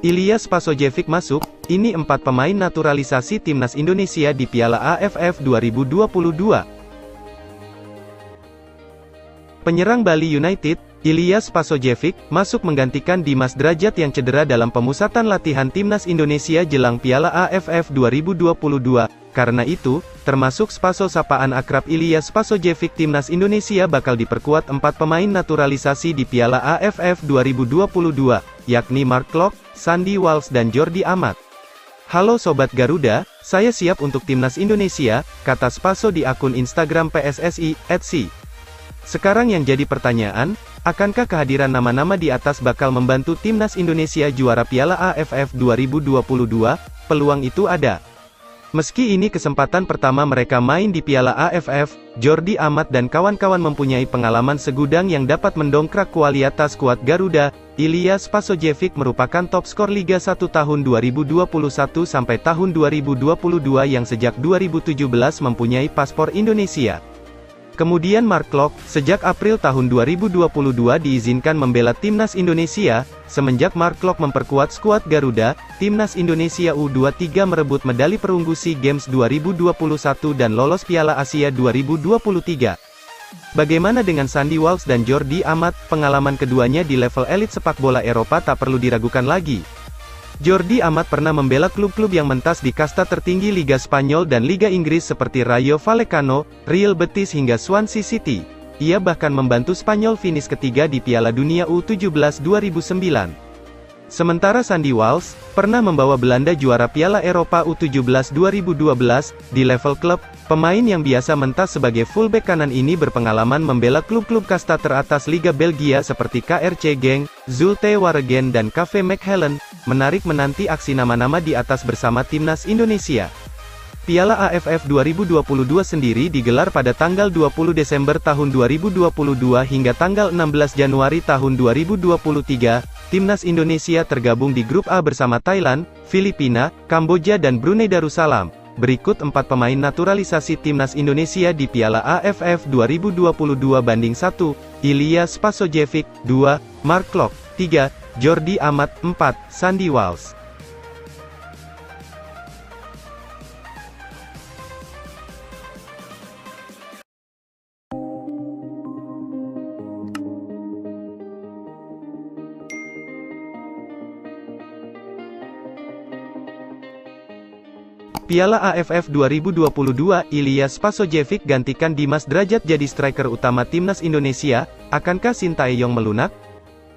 Ilija Spasojevic masuk, ini 4 pemain naturalisasi timnas Indonesia di Piala AFF 2022. Penyerang Bali United, Ilija Spasojevic, masuk menggantikan Dimas Drajat yang cedera dalam pemusatan latihan timnas Indonesia jelang Piala AFF 2022. Karena itu, termasuk Spaso sapaan akrab Ilija Spasojevic timnas Indonesia bakal diperkuat 4 pemain naturalisasi di Piala AFF 2022, yakni Mark Klok, Sandy Walsh dan Jordi Amat. Halo Sobat Garuda, saya siap untuk timnas Indonesia, kata Spaso di akun Instagram PSSI, @si. Sekarang yang jadi pertanyaan, akankah kehadiran nama-nama di atas bakal membantu timnas Indonesia juara Piala AFF 2022? Peluang itu ada. Meski ini kesempatan pertama mereka main di Piala AFF, Jordi Amat dan kawan-kawan mempunyai pengalaman segudang yang dapat mendongkrak kualitas skuad Garuda. Ilija Spasojevic merupakan top skor Liga 1 tahun 2021 sampai tahun 2022 yang sejak 2017 mempunyai paspor Indonesia. Kemudian Mark Klok, sejak April tahun 2022 diizinkan membela timnas Indonesia. Semenjak Mark Klok memperkuat skuad Garuda, timnas Indonesia U23 merebut medali perunggu SEA Games 2021 dan lolos Piala Asia 2023. Bagaimana dengan Sandy Walsh dan Jordi Amat? Pengalaman keduanya di level elit sepak bola Eropa tak perlu diragukan lagi. Jordi Amat pernah membela klub-klub yang mentas di kasta tertinggi Liga Spanyol dan Liga Inggris seperti Rayo Vallecano, Real Betis hingga Swansea City. Ia bahkan membantu Spanyol finish ketiga di Piala Dunia U17 2009. Sementara Sandy Walsh pernah membawa Belanda juara Piala Eropa U17 2012 di level klub. Pemain yang biasa mentas sebagai fullback kanan ini berpengalaman membela klub-klub kasta teratas Liga Belgia seperti KRC Genk, Zulte Waregem dan KV Mechelen. Menarik menanti aksi nama-nama di atas bersama timnas Indonesia. Piala AFF 2022 sendiri digelar pada tanggal 20 Desember tahun 2022 hingga tanggal 16 Januari tahun 2023. Timnas Indonesia tergabung di grup A bersama Thailand, Filipina, Kamboja dan Brunei Darussalam. Berikut 4 pemain naturalisasi timnas Indonesia di Piala AFF 2022 banding 1, Ilija Spasojevic, 2, Mark Klok, 3, Jordi Amat, 4, Sandy Walsh. Piala AFF 2022, Ilija Spasojevic gantikan Dimas Drajat jadi striker utama timnas Indonesia. Akankah Sintayong melunak?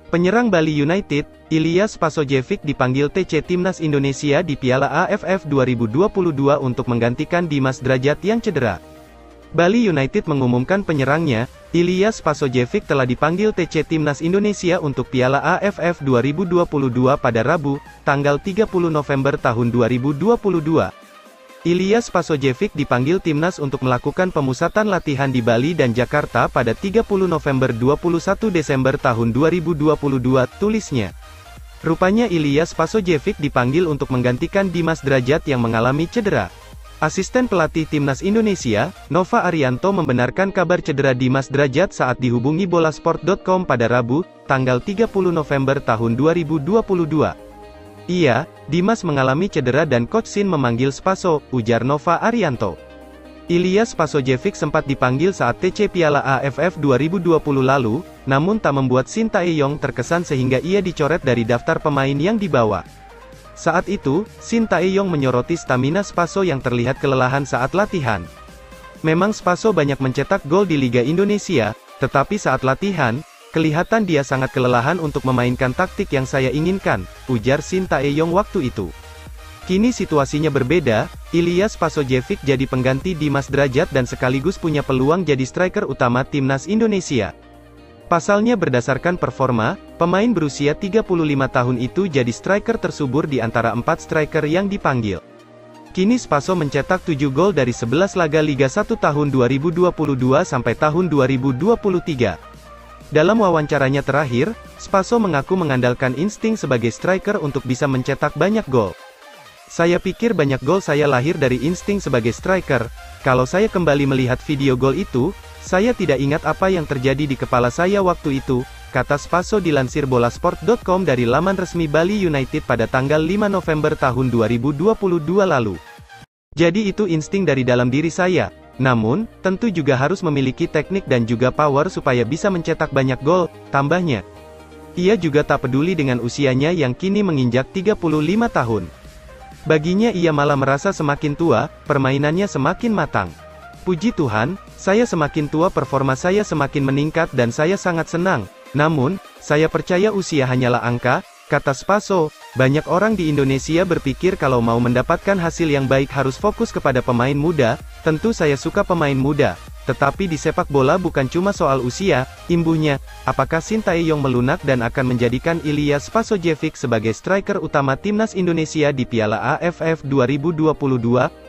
Penyerang Bali United, Ilija Spasojevic dipanggil TC timnas Indonesia di Piala AFF 2022 untuk menggantikan Dimas Drajat yang cedera. Bali United mengumumkan penyerangnya, Ilija Spasojevic telah dipanggil TC timnas Indonesia untuk Piala AFF 2022 pada Rabu, tanggal 30 November tahun 2022. Ilija Spasojevic dipanggil timnas untuk melakukan pemusatan latihan di Bali dan Jakarta pada 30 November 21 Desember tahun 2022, tulisnya. Rupanya Ilija Spasojevic dipanggil untuk menggantikan Dimas Drajat yang mengalami cedera. Asisten pelatih timnas Indonesia, Nova Arianto membenarkan kabar cedera Dimas Drajat saat dihubungi bolasport.com pada Rabu, tanggal 30 November tahun 2022. Iya, Dimas mengalami cedera dan Coach Shin memanggil Spaso, ujar Nova Arianto. Ilija Spasojevic sempat dipanggil saat TC Piala AFF 2020 lalu, namun tak membuat Sintayong terkesan sehingga ia dicoret dari daftar pemain yang dibawa. Saat itu, Sintayong menyoroti stamina Spaso yang terlihat kelelahan saat latihan. Memang Spaso banyak mencetak gol di Liga Indonesia, tetapi saat latihan, kelihatan dia sangat kelelahan untuk memainkan taktik yang saya inginkan, ujar Sintayong waktu itu. Kini situasinya berbeda, Ilija Spasojevic jadi pengganti Dimas Drajat dan sekaligus punya peluang jadi striker utama timnas Indonesia. Pasalnya berdasarkan performa, pemain berusia 35 tahun itu jadi striker tersubur di antara 4 striker yang dipanggil. Kini Spaso mencetak 7 gol dari 11 laga Liga 1 tahun 2022 sampai tahun 2023. Dalam wawancaranya terakhir, Spaso mengaku mengandalkan insting sebagai striker untuk bisa mencetak banyak gol. Saya pikir banyak gol saya lahir dari insting sebagai striker. Kalau saya kembali melihat video gol itu, saya tidak ingat apa yang terjadi di kepala saya waktu itu, kata Spaso dilansir bolasport.com dari laman resmi Bali United pada tanggal 5 November tahun 2022 lalu. Jadi itu insting dari dalam diri saya. Namun, tentu juga harus memiliki teknik dan juga power supaya bisa mencetak banyak gol, tambahnya. Ia juga tak peduli dengan usianya yang kini menginjak 35 tahun. Baginya ia malah merasa semakin tua, permainannya semakin matang. Puji Tuhan, saya semakin tua, performa saya semakin meningkat dan saya sangat senang. Namun, saya percaya usia hanyalah angka, kata Spaso. Banyak orang di Indonesia berpikir kalau mau mendapatkan hasil yang baik harus fokus kepada pemain muda. Tentu saya suka pemain muda. Tetapi di sepak bola bukan cuma soal usia, imbuhnya. Apakah Sintayong melunak dan akan menjadikan Ilija Spasojevic sebagai striker utama timnas Indonesia di Piala AFF 2022?